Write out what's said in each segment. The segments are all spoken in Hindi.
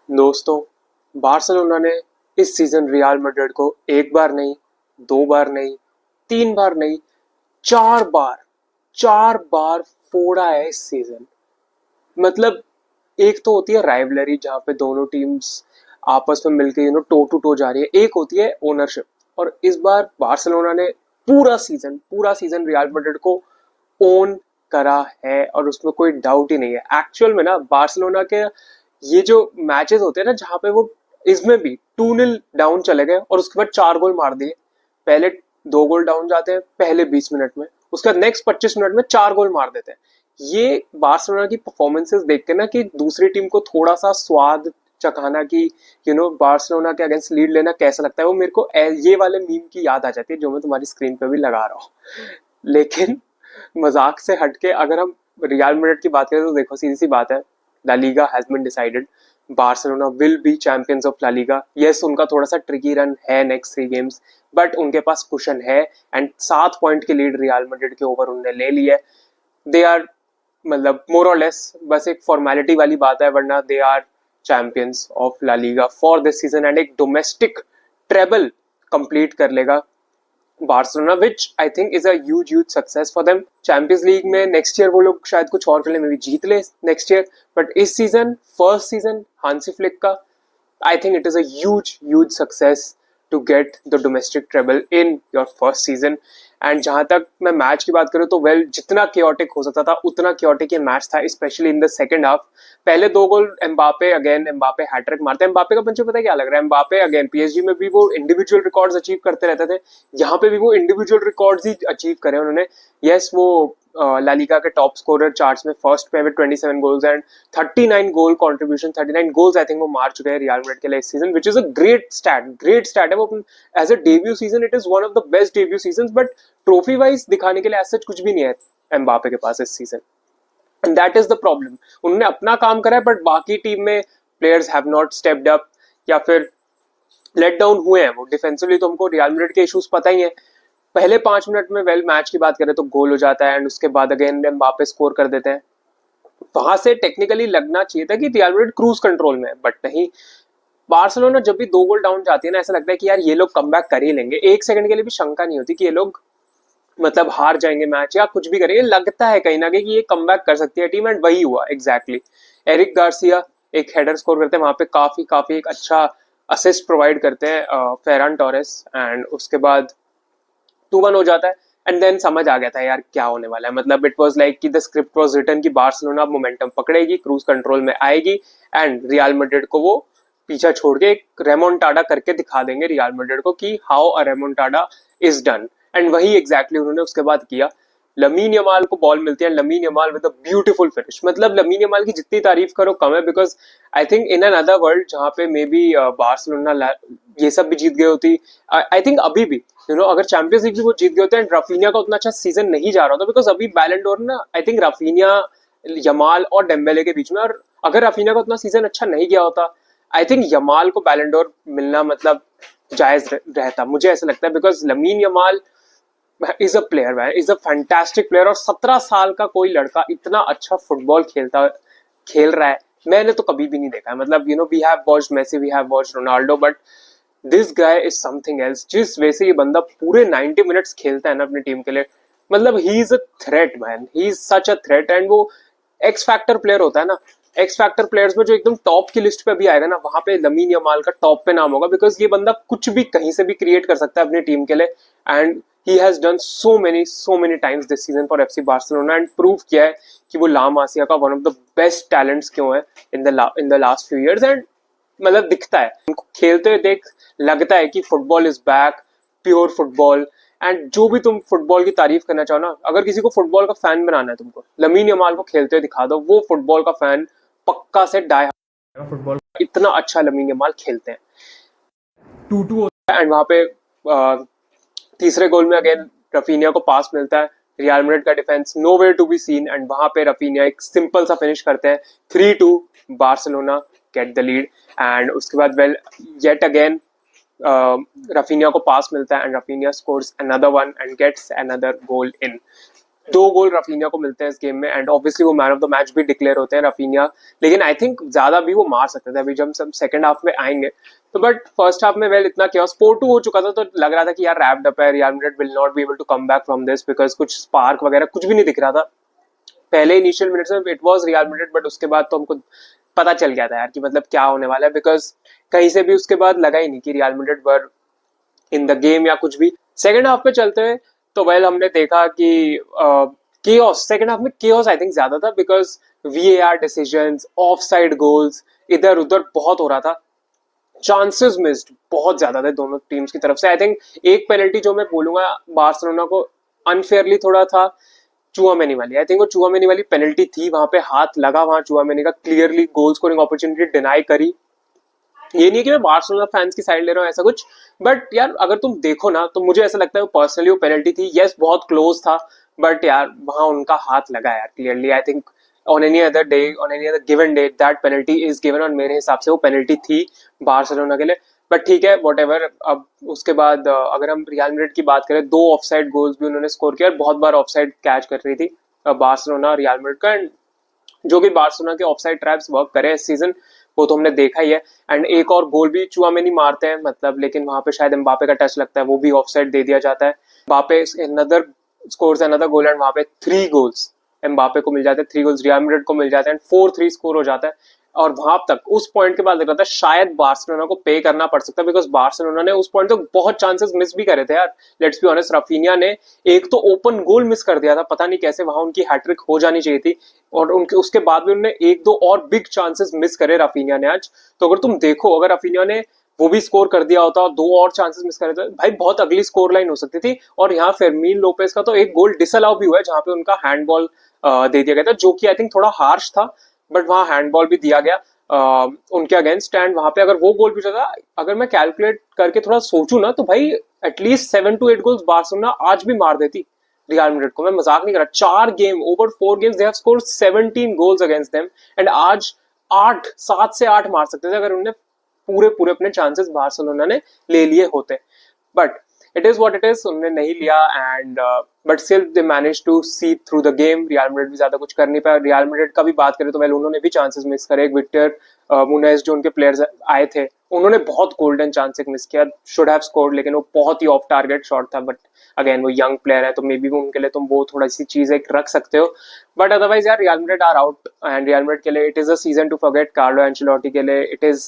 दोस्तों, बार्सिलोना ने इस सीजन रियल मैड्रिड को एक बार नहीं, दो बार नहीं, तीन बार नहीं, चार बार फोड़ा है इस सीजन। मतलब एक तो होती है राइवलरी जहां पे दोनों टीम्स आपस में मिलकर टो टू टो जा रही है, एक होती है ओनरशिप। और इस बार बार्सिलोना ने पूरा सीजन रियल मैड्रिड को ओन करा है और उसमें कोई डाउट ही नहीं है। एक्चुअल में ना बार्सिलोना के ये जो मैचेस होते हैं ना जहां पे वो इसमें भी 2-0 डाउन चले गए और उसके बाद 4 गोल मार दिए। पहले 2 गोल डाउन जाते हैं पहले 20 मिनट में, उसके बाद नेक्स्ट 25 मिनट में 4 गोल मार देते हैं। ये बार्सिलोना की परफॉर्मेंसेस देख के ना कि दूसरी टीम को थोड़ा सा स्वाद चखाना कि बार्सिलोना के अगेंस्ट लीड लेना कैसा लगता है, वो मेरे को ये वाले मीम की याद आ जाती है जो मैं तुम्हारी स्क्रीन पे भी लगा रहा हूँ। लेकिन मजाक से हटके अगर हम रियल मैड्रिड की बात करें तो देखो सीधी सी बात है, La Liga has been decided. Barcelona will be champions of La Liga. Yes, उनका थोड़ा सा ट्रिकी रन है नेक्स्ट 3 गेम्स, बट उनके पास कुशन है एंड 7 पॉइंट की लीड रियल मैड्रिड के ओवर उन्होंने ले ली है। दे आर मतलब मोर और लेस बस एक फॉर्मेलिटी वाली बात है, वरना they are champions of La Liga for this season and एक डोमेस्टिक ट्रेबल कंप्लीट कर लेगा Barcelona, which I think is a huge success for them. Champions League में नेक्स्ट ईयर वो लोग शायद कुछ और खेले, में भी जीत ले नेक्स्ट ईयर, बट इस season first season Hansi Flick का, I think it is a huge success to get the domestic treble in your first season. And जहां तक मैं मैच की बात करूं तो जितना क्योटिक हो सकता था उतना क्योटिक ये मैच था, specially in the second half. पहले 2 गोल एम्बापे हैट्रिक मारते हैं। एम्बापे का मुझे पता है क्या लग रहा है, एम्बापे अगेन पीएसजी में भी वो इंडिविजुअल रिकॉर्ड्स अचीव करते रहते थे, यहाँ पे भी वो इंडिविजुअल रिकॉर्ड्स ही अचीव करे उन्होंने। यस, वो ला लीगा के टॉप स्कोरर चार्ट्स में फर्स्ट पे 27 goals and 39 goal contribution, 39 goals I think वो मार चुके हैं रियल मैड्रिड के लिए इस season, which is a great stat है वो। As a debut season it is one of the best debut season, but trophy wise दिखाने के लिए ऐसा कुछ भी नहीं है एम्बापे के पास इस season, and that is the problem. उन्होंने अपना काम करा है बट बाकी टीम में players have not stepped up या फिर लेट डाउन हुए हैं वो डिफेंसिवली। तो हमको रियल मैड्रिड के इश्यूज पता ही है। पहले 5 मिनट में मैच की बात करें तो गोल हो जाता है एंड उसके बाद अगेन एम्बापे स्कोर कर देते हैं। वहां से टेक्निकली लगना चाहिए था कि रियल मैड्रिड क्रूज कंट्रोल में है, बट नहीं। बार्सिलोना जब भी 2 गोल डाउन जाती है ना, ऐसा लगता है कि यार ये लोग कम कर ही लेंगे। एक सेकंड के लिए भी शंका नहीं होती कि ये लोग मतलब हार जाएंगे मैच या कुछ भी करेंगे। लगता है कहीं ना कहीं कि ये कम कर सकती है टीम, एंड वही हुआ एग्जैक्टली। एरिक गार्सिया एक हेडर स्कोर करते हैं वहां पे, काफी एक अच्छा असिस्ट प्रोवाइड करते हैं फेरान टोरेस, एंड उसके बाद 2-1 हो जाता है। एंड देन समझ आ गया था यार क्या होने वाला है। मतलब इट वाज लाइक कि द स्क्रिप्ट वाज रिटन कि बार्सिलोना मोमेंटम पकड़ेगी, क्रूज कंट्रोल में आएगी एंड रियल मैड्रिड को वो पीछा छोड़ के एक रेमोंटाडा करके दिखा देंगे रियल मैड्रिड को कि how a remontada is done. And वही एग्जैक्टली उन्होंने उसके बाद किया। लमीन यमाल को बॉल मिलती है, lamin Yamal with a beautiful finish. मतलब लमीन यमाल की जितनी तारीफ करो कम है, because I think in another world जहां पे मे बी बार्सिलोना ये सब भी जीत गई होती, आई थिंक अभी भी अगर चैंपियंस लीग भी वो जीत गए होते हैं, राफीनिया का उतना अच्छा सीजन नहीं जा रहा होता, बिकॉज अभी बैलन डोर ना आई थिंक राफीनिया, यमाल और डेम्बेले के बीच में। और अगर राफीनिया का उतना सीजन अच्छा नहीं गया होता, आई थिंक यमाल को बैलन डोर मिलना मतलब जायज रहता, मुझे ऐसा लगता है। Because lamin Yamal is a player, is a fantastic player, और 17 साल का कोई लड़का इतना अच्छा फुटबॉल खेल रहा है मैंने तो कभी भी नहीं देखा है। मतलब we have watched Messi, we have watched Ronaldo, but this guy is something else. जिस वजह से ये बंदा पूरे 90 मिनट्स खेलता है ना अपनी टीम के लिए, मतलब he is a threat man, he is such a threat. And वो एक्स फैक्टर प्लेयर होता है ना, एक्स फैक्टर प्लेयर्स में जो एकदम टॉप की लिस्ट पे भी आएगा ना, वहां पे लमीन यमाल का टॉप पे नाम होगा, बिकॉज ये बंदा कुछ भी कहीं से भी क्रिएट कर सकता है अपनी टीम के लिए। And he has done so many times this season for FC Barcelona, and prove किया है कि वो ला मासिया का one of the best talents क्यों है in the last few years. And मतलब दिखता है उनको खेलते हुए देख, लगता है कि football is back, pure football. And जो भी तुम फुटबॉल की तारीफ करना चाहो ना, अगर किसी को फुटबॉल का फैन बनाना है तुमको, लमीन यमाल को खेलते हुए दिखा दो, वो फुटबॉल का फैन पक्का से डाई फुटबॉल। इतना अच्छा लमीन यमाल खेलते हैं। 2-2 होता है एंड वहां पे तीसरे गोल में अगेन रफीनिया को पास मिलता है। रियल मैड्रिड का defence nowhere to be seen, and वहां पे रफीनिया एक सिंपल सा फिनिश करते हैं। 3-2 Barcelona get the lead. And उसके बाद येट अगेन रफीनिया को पास मिलता है and Raphinha scores another one and gets another goal in. 2 goal Raphinha को मिलते हैं इस गेम में एंड ऑब्वियसली वो मैन ऑफ द मैच भी डिक्लेयर होते हैं रफीनिया, लेकिन आई थिंक ज्यादा भी वो मार सकते थे अभी जब सब सेकंड हाफ में आएंगे तो। बट फर्स्ट हाफ में वेल इतना क्या 4-2 हो चुका था तो लग रहा था कि यार रैप्ड अप है, Real Madrid will not be able to come back from this because कुछ स्पार्क वगैरह कुछ भी नहीं दिख रहा था पहले इनिशियल मिनट्स में। It was Real Madrid, but उसके बाद तो हमको पता चल गया था यार कि मतलब क्या होने वाला है, बिकॉज कहीं से भी उसके बाद लगा ही नहीं कि real Madrid were in the game या कुछ भी। सेकंड हाफ पे चलते हुए तो वेल हमने देखा कि केओस, सेकंड हाफ में केओस आई थिंक ज्यादा था because VAR decisions, of side goals इधर उधर बहुत हो रहा था, चांसेस मिस्ड बहुत ज्यादा थे दोनों टीम्स की तरफ से। आई थिंक एक पेनल्टी जो मैं बोलूंगा बार्सिलोना को अनफेयरली थोड़ा था, चुआमेनी वाली। आई थिंक वो चुआमेनी वाली पेनल्टी थी, वहां पे हाथ लगा, वहां चुआमेनी का clearly goal scoring opportunity deny करी। ये नहीं कि मैं बार्सिलोना फैंस की साइड ले रहा हूँ ऐसा कुछ, बट यार अगर तुम देखो ना तो मुझे ऐसा लगता है वो पर्सनली वो पेनल्टी थी। यस बहुत क्लोज था, बट यार वहां उनका हाथ लगा यार clearly. I think on any other day, on any other given day that penalty is given, और मेरे हिसाब से वो पेनल्टी थी बार्सिलोना के लिए। बट ठीक है वॉट एवर। अब उसके बाद अगर हम रियल मैड्रिड की बात करें, 2 ऑफसाइड गोल्स भी उन्होंने स्कोर किया और बहुत बार ऑफसाइड कैच कर रही थी बार्सिलोना और रियल मैड्रिड का, एंड जो कि बार्सिलोना के ऑफसाइड ट्रैप्स वर्क करे इस सीजन वो तो हमने देखा ही है। एंड एक और गोल भी चुआमेनी मारते हैं मतलब, लेकिन वहां पे शायद एम्बापे का टच लगता है, वो भी ऑफसाइड दे दिया जाता है। Mbappe another scores another goal and वहां पे 3 गोल्स एम्बापे को मिल जाते हैं, 3 गोल्स रियल मैड्रिड को मिल जाते हैं एंड 4-3 स्कोर हो जाता है। और वहां तक उस पॉइंट के बाद लग रहा था शायद बार्सिलोना को पे करना पड़ सकता है, बिकॉज बार्सिलोना ने उस पॉइंट तक बहुत चांसेस मिस भी करे थे यार। लेट्स बी ऑनेस्ट, रफीनिया ने एक तो ओपन गोल मिस कर दिया था, पता नहीं कैसे, वहां उनकी हैट्रिक हो जानी चाहिए थी, और उनके उसके बाद भी उन्होंने 1-2 और बिग चांसेस मिस करे रफीनिया ने आज। तो अगर तुम देखो, अगर रफीनिया ने वो भी स्कोर कर दिया होता और 2 और चांसेस मिस करे तो भाई बहुत अगली स्कोर लाइन हो सकती थी। और यहाँ फेरमीन लोपेस का तो एक गोल डिसअलाउ भी हुआ है जहां पे उनका हैंडबॉल दे दिया गया था, जो कि आई थिंक थोड़ा हार्श था, बट वहां हैंडबॉल भी दिया गया उनके अगेंस्ट। एंड वहां पे अगर वो गोल भी जाता, अगर मैं कैलकुलेट करके थोड़ा सोचूं ना तो भाई एटलीस्ट 7-8 गोल्स बार्सिलोना आज भी मार देती रियल मैड्रिड को। मैं मजाक नहीं कर रहा, 4 game over 4 games they have scored 17 goals against them, and आज 7 से 8 मार सकते थे अगर उन्होंने पूरे पूरे अपने चांसेस बार्सिलोना ने ले लिए होते। But it is what it is, उन्होंने नहीं लिया, and but still they manage to see through the game. Real Madrid भी ज्यादा कुछ कर नहीं पाया। रियल मैड्रिड का भी बात करें तो वेल उन्होंने भी चांसेस मिस करे। विक्टर मुनेज जो उनके प्लेयर्स आए थे उन्होंने बहुत गोल्डन चांस मिस किया, शुड हैव स्कोर्ड, लेकिन वो बहुत ही ऑफ टारगेट शॉट था। बट अगेन वो यंग प्लेयर है तो मे बी उनके लिए तुम वो थोड़ा सी चीज एक रख सकते हो। बट अदरवाइज यार Real Madrid are out, and Real Madrid के लिए it is a season to forget. Carlo Ancelotti के लिए it is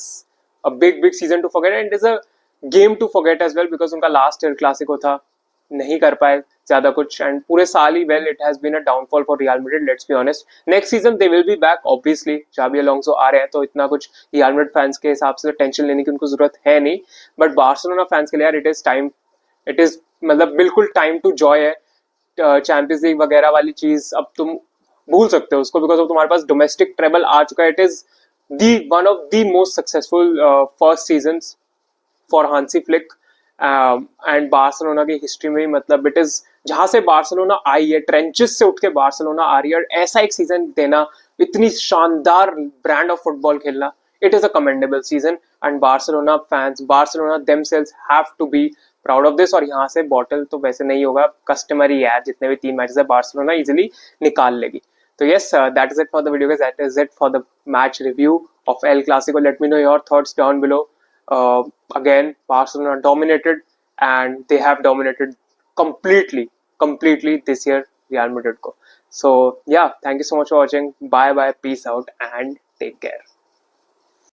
a big season to forget, and it is a game to forget as well, because उनका लास्ट ईयर क्लासिको था, नहीं कर पाए ज्यादा कुछ, एंड पूरे साल ही well it has been a downfall for Real Madrid. Let's be honest, next season they will be back obviously, जावी अलोंसो आ रहे हैं तो इतना कुछ रियल मैड्रिड फैंस के हिसाब से टेंशन लेने की उनको जरूरत है नहीं। बट बार्सिलोना फैंस के लिए यार it is time, it is मतलब बिल्कुल टाइम टू जॉय है। चैंपियंस लीग वगैरह वाली चीज अब तुम भूल सकते हो उसको, बिकॉज अब तुम्हारे पास डोमेस्टिक ट्रेबल आ चुका है। It is the one of the most successful first season for Hansi Flick and Barcelona की हिस्ट्री में। मतलब इट इज जहां से बार्सिलोना आई है, ट्रेंचेस से उठ के बार्सिलोना आ रही है, ऐसा एक सीजन देना, इतनी शानदार ब्रांड ऑफ फुटबॉल खेलना, it is a commendable season, and Barcelona fans, Barcelona themselves have to be proud of this. और यहाँ से बॉटल तो वैसे नहीं होगा, कस्टमरी है, जितने भी 3 मैचेस है बार्सिलोना इजिली निकाल लेगी। तो yes, that is it for the video guys, that is it for the match review of El Clasico. Let me know your thoughts down below. Again, Barcelona dominated, and they have dominated completely this year Real Madrid ko. So yeah, thank you so much for watching. Bye bye, peace out, and take care.